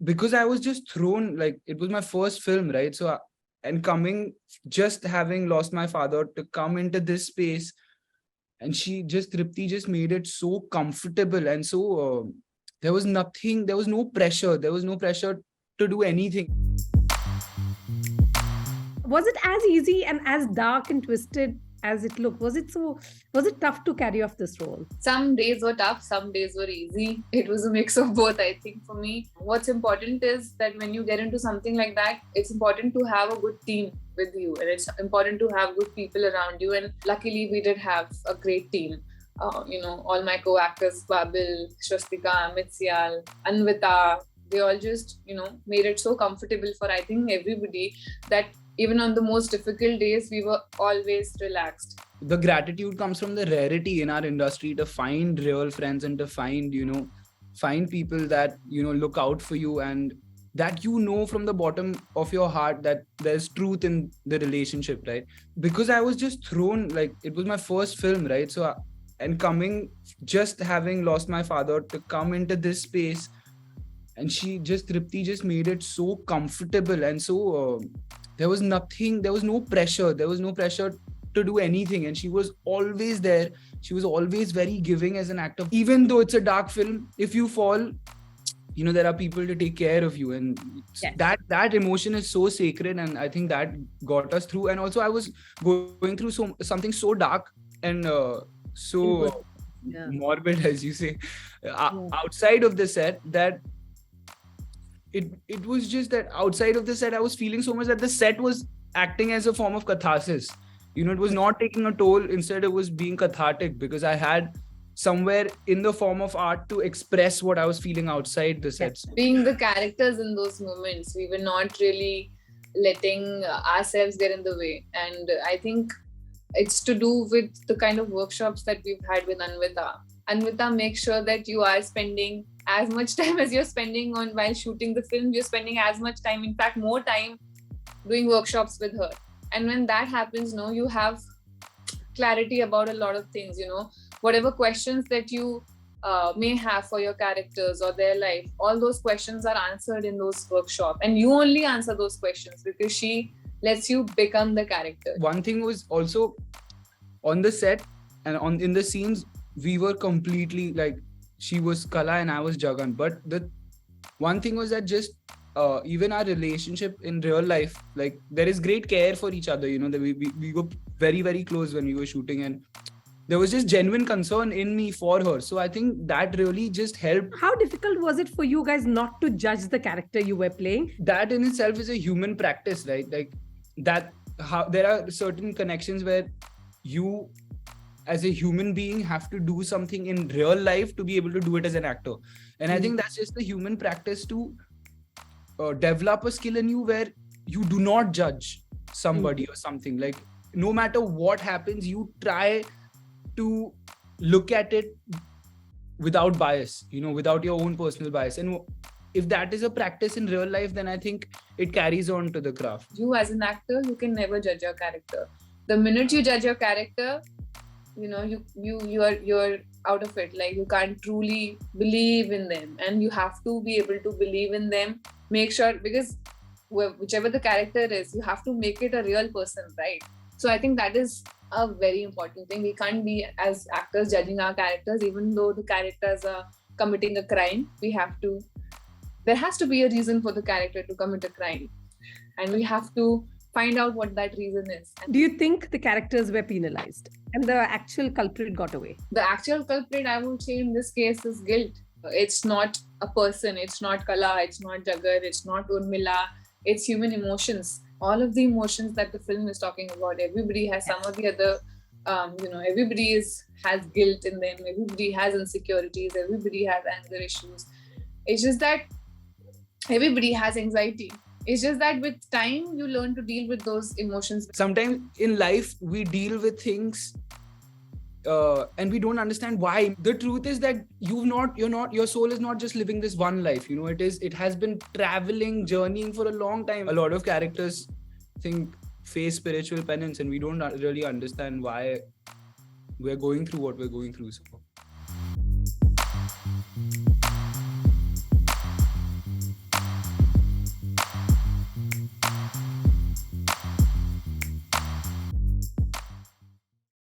because I was just thrown, like, it was my first film, right? So, and coming, just having lost my father, to come into this space, and Tripti just made it so comfortable. And so there was nothing, there was no pressure. There was no pressure to do anything. Was it as easy and as dark and twisted as it looked? Was it tough to carry off this role? Some days were tough, some days were easy. It was a mix of both, I think, for me. What's important is that when you get into something like that, it's important to have a good team with you, and it's important to have good people around you. And luckily, we did have a great team. All my co-actors, Babil, Swastika, Mitsyal, Anvita, they all just, made it so comfortable for, I think, everybody, that even on the most difficult days, we were always relaxed. The gratitude comes from the rarity in our industry to find real friends and to find, find people that, look out for you, and that from the bottom of your heart that there's truth in the relationship, right? Because I was just thrown, like, it was my first film, right? So, and coming, just having lost my father, to come into this space, and Tripti just made it so comfortable. And so there was no pressure. There was no pressure to do anything. And she was always there. She was always very giving as an actor. Even though it's a dark film, if you fall, there are people to take care of you. And yes, that emotion is so sacred. And I think that got us through. And also I was going through something so dark and morbid, as you say, outside of the set, that it was just that outside of the set, I was feeling so much that the set was acting as a form of catharsis. It was not taking a toll. Instead, it was being cathartic, because I had somewhere in the form of art to express what I was feeling outside the sets. Being the characters in those moments, we were not really letting ourselves get in the way. And I think it's to do with the kind of workshops that we've had with Anvita. Anvita makes sure that you are spending as much time as you're spending while shooting the film. You're spending as much time, in fact, more time doing workshops with her. And when that happens, you have clarity about a lot of things, whatever questions that you may have for your characters or their life, all those questions are answered in those workshops. And you only answer those questions because she lets you become the character. One thing was also on the set and in the scenes, we were completely like, she was Qala and I was Jagan. But the one thing was that just even our relationship in real life, like, there is great care for each other. That we were very, very close when we were shooting, and there was just genuine concern in me for her. So I think that really just helped. How difficult was it for you guys not to judge the character you were playing? That in itself is a human practice, right? Like that, how there are certain connections where you, as a human being, have to do something in real life to be able to do it as an actor. And I think that's just the human practice to develop a skill in you where you do not judge somebody or something. Like, no matter what happens, you try to look at it without bias, without your own personal bias. And if that is a practice in real life, then I think it carries on to the craft. You as an actor, you can never judge your character. The minute you judge your character, you're out of it. Like, you can't truly believe in them, and you have to be able to believe in them. Make sure, because whichever the character is, you have to make it a real person, right? So I think that is a very important thing. We can't be, as actors, judging our characters, even though the characters are committing a crime. There has to be a reason for the character to commit a crime, and we have to find out what that reason is. Do you think the characters were penalized and the actual culprit got away? The actual culprit, I would say, in this case, is guilt. It's not a person. It's not Qala. It's not Jagar. It's not Urmila. It's human emotions. All of the emotions that the film is talking about. Everybody has some or the other. Everybody has guilt in them. Everybody has insecurities. Everybody has anger issues. It's just that everybody has anxiety. It's just that with time, you learn to deal with those emotions. Sometimes in life, we deal with things and we don't understand why. The truth is that your soul is not just living this one life. It has been traveling, journeying for a long time. A lot of characters face spiritual penance, and we don't really understand why we're going through what we're going through. So